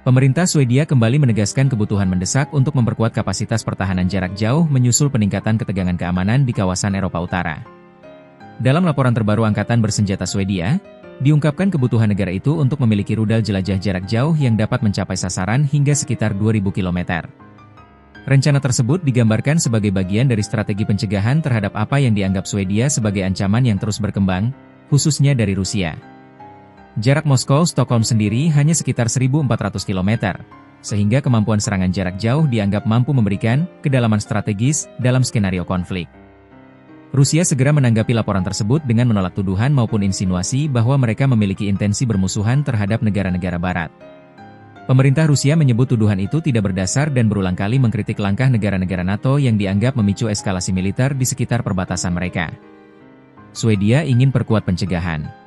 Pemerintah Swedia kembali menegaskan kebutuhan mendesak untuk memperkuat kapasitas pertahanan jarak jauh menyusul peningkatan ketegangan keamanan di kawasan Eropa Utara. Dalam laporan terbaru Angkatan Bersenjata Swedia, diungkapkan kebutuhan negara itu untuk memiliki rudal jelajah jarak jauh yang dapat mencapai sasaran hingga sekitar 2.000 km. Rencana tersebut digambarkan sebagai bagian dari strategi pencegahan terhadap apa yang dianggap Swedia sebagai ancaman yang terus berkembang, khususnya dari Rusia. Jarak Moskow-Stockholm sendiri hanya sekitar 1.400 km, sehingga kemampuan serangan jarak jauh dianggap mampu memberikan kedalaman strategis dalam skenario konflik. Rusia segera menanggapi laporan tersebut dengan menolak tuduhan maupun insinuasi bahwa mereka memiliki intensi bermusuhan terhadap negara-negara Barat. Pemerintah Rusia menyebut tuduhan itu tidak berdasar dan berulang kali mengkritik langkah negara-negara NATO yang dianggap memicu eskalasi militer di sekitar perbatasan mereka. Swedia ingin perkuat pencegahan.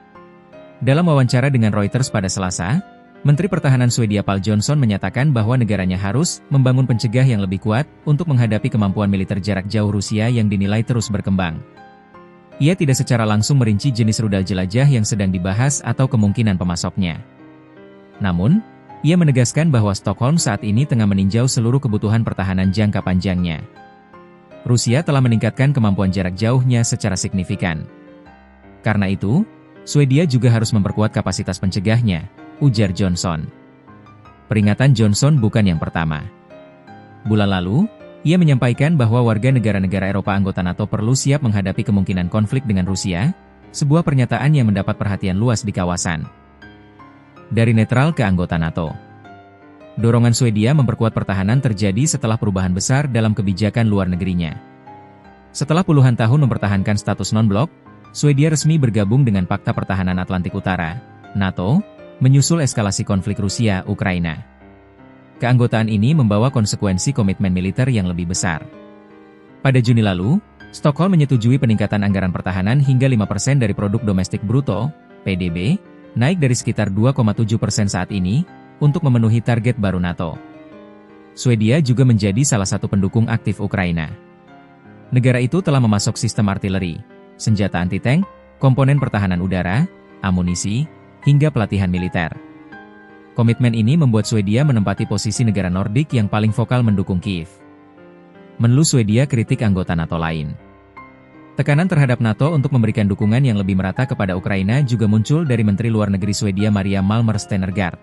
Dalam wawancara dengan Reuters pada Selasa, Menteri Pertahanan Swedia Pål Jonson menyatakan bahwa negaranya harus membangun pencegah yang lebih kuat untuk menghadapi kemampuan militer jarak jauh Rusia yang dinilai terus berkembang. Ia tidak secara langsung merinci jenis rudal jelajah yang sedang dibahas atau kemungkinan pemasoknya. Namun, ia menegaskan bahwa Stockholm saat ini tengah meninjau seluruh kebutuhan pertahanan jangka panjangnya. Rusia telah meningkatkan kemampuan jarak jauhnya secara signifikan. Karena itu, Swedia juga harus memperkuat kapasitas pencegahnya, ujar Jonson. Peringatan Jonson bukan yang pertama. Bulan lalu, ia menyampaikan bahwa warga negara-negara Eropa anggota NATO perlu siap menghadapi kemungkinan konflik dengan Rusia, sebuah pernyataan yang mendapat perhatian luas di kawasan. Dari netral ke anggota NATO. Dorongan Swedia memperkuat pertahanan terjadi setelah perubahan besar dalam kebijakan luar negerinya. Setelah puluhan tahun mempertahankan status non-blok, Swedia resmi bergabung dengan Pakta Pertahanan Atlantik Utara, NATO, menyusul eskalasi konflik Rusia-Ukraina. Keanggotaan ini membawa konsekuensi komitmen militer yang lebih besar. Pada Juni lalu, Stockholm menyetujui peningkatan anggaran pertahanan hingga 5% dari produk domestik bruto, PDB, naik dari sekitar 2,7% saat ini, untuk memenuhi target baru NATO. Swedia juga menjadi salah satu pendukung aktif Ukraina. Negara itu telah memasok sistem artileri, senjata anti-tank, komponen pertahanan udara, amunisi, hingga pelatihan militer. Komitmen ini membuat Swedia menempati posisi negara Nordik yang paling vokal mendukung Kiev. Menlu Swedia kritik anggota NATO lain. Tekanan terhadap NATO untuk memberikan dukungan yang lebih merata kepada Ukraina juga muncul dari Menteri Luar Negeri Swedia Maria Malmer Stenergaard.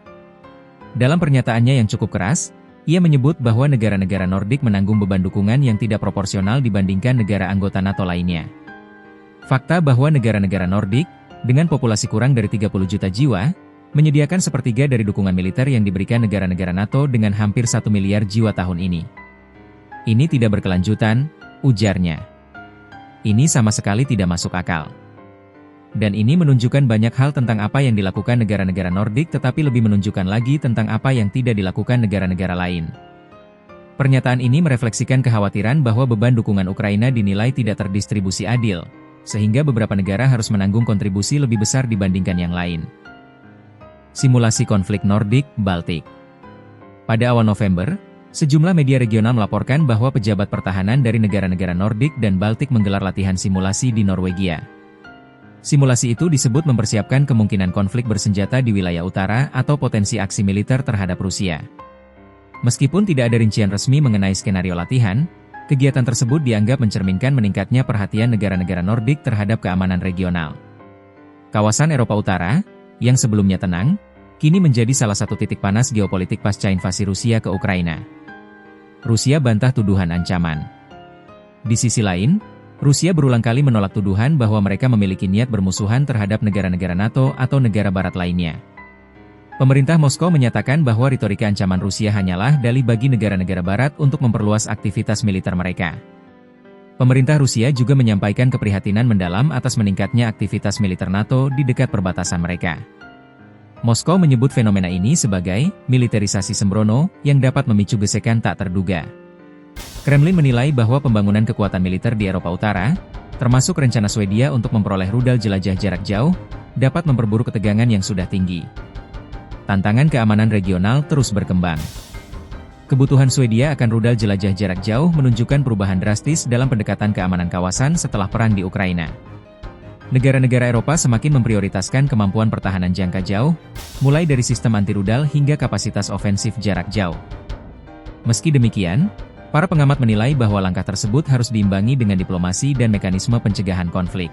Dalam pernyataannya yang cukup keras, ia menyebut bahwa negara-negara Nordik menanggung beban dukungan yang tidak proporsional dibandingkan negara anggota NATO lainnya. Fakta bahwa negara-negara Nordik, dengan populasi kurang dari 30 juta jiwa, menyediakan sepertiga dari dukungan militer yang diberikan negara-negara NATO dengan hampir 1 miliar jiwa tahun ini. Ini tidak berkelanjutan, ujarnya. Ini sama sekali tidak masuk akal. Dan ini menunjukkan banyak hal tentang apa yang dilakukan negara-negara Nordik tetapi lebih menunjukkan lagi tentang apa yang tidak dilakukan negara-negara lain. Pernyataan ini merefleksikan kekhawatiran bahwa beban dukungan Ukraina dinilai tidak terdistribusi adil, sehingga beberapa negara harus menanggung kontribusi lebih besar dibandingkan yang lain. Simulasi konflik Nordik-Baltik. Pada awal November, sejumlah media regional melaporkan bahwa pejabat pertahanan dari negara-negara Nordik dan Baltik menggelar latihan simulasi di Norwegia. Simulasi itu disebut mempersiapkan kemungkinan konflik bersenjata di wilayah utara atau potensi aksi militer terhadap Rusia. Meskipun tidak ada rincian resmi mengenai skenario latihan, kegiatan tersebut dianggap mencerminkan meningkatnya perhatian negara-negara Nordik terhadap keamanan regional. Kawasan Eropa Utara, yang sebelumnya tenang, kini menjadi salah satu titik panas geopolitik pasca invasi Rusia ke Ukraina. Rusia bantah tuduhan ancaman. Di sisi lain, Rusia berulang kali menolak tuduhan bahwa mereka memiliki niat bermusuhan terhadap negara-negara NATO atau negara Barat lainnya. Pemerintah Moskow menyatakan bahwa retorika ancaman Rusia hanyalah dalih bagi negara-negara Barat untuk memperluas aktivitas militer mereka. Pemerintah Rusia juga menyampaikan keprihatinan mendalam atas meningkatnya aktivitas militer NATO di dekat perbatasan mereka. Moskow menyebut fenomena ini sebagai militerisasi sembrono yang dapat memicu gesekan tak terduga. Kremlin menilai bahwa pembangunan kekuatan militer di Eropa Utara, termasuk rencana Swedia untuk memperoleh rudal jelajah jarak jauh, dapat memperburuk ketegangan yang sudah tinggi. Tantangan keamanan regional terus berkembang. Kebutuhan Swedia akan rudal jelajah jarak jauh menunjukkan perubahan drastis dalam pendekatan keamanan kawasan setelah perang di Ukraina. Negara-negara Eropa semakin memprioritaskan kemampuan pertahanan jangka jauh, mulai dari sistem anti-rudal hingga kapasitas ofensif jarak jauh. Meski demikian, para pengamat menilai bahwa langkah tersebut harus diimbangi dengan diplomasi dan mekanisme pencegahan konflik.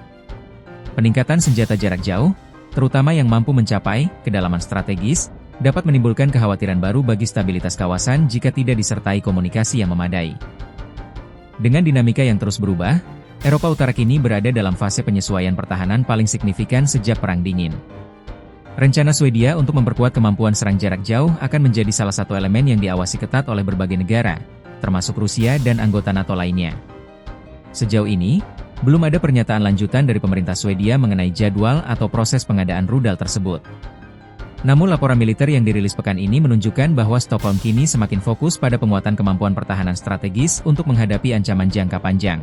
Peningkatan senjata jarak jauh, terutama yang mampu mencapai kedalaman strategis, dapat menimbulkan kekhawatiran baru bagi stabilitas kawasan jika tidak disertai komunikasi yang memadai. Dengan dinamika yang terus berubah, Eropa Utara kini berada dalam fase penyesuaian pertahanan paling signifikan sejak Perang Dingin. Rencana Swedia untuk memperkuat kemampuan serang jarak jauh akan menjadi salah satu elemen yang diawasi ketat oleh berbagai negara, termasuk Rusia dan anggota NATO lainnya. Sejauh ini, belum ada pernyataan lanjutan dari pemerintah Swedia mengenai jadwal atau proses pengadaan rudal tersebut. Namun laporan militer yang dirilis pekan ini menunjukkan bahwa Stockholm kini semakin fokus pada penguatan kemampuan pertahanan strategis untuk menghadapi ancaman jangka panjang.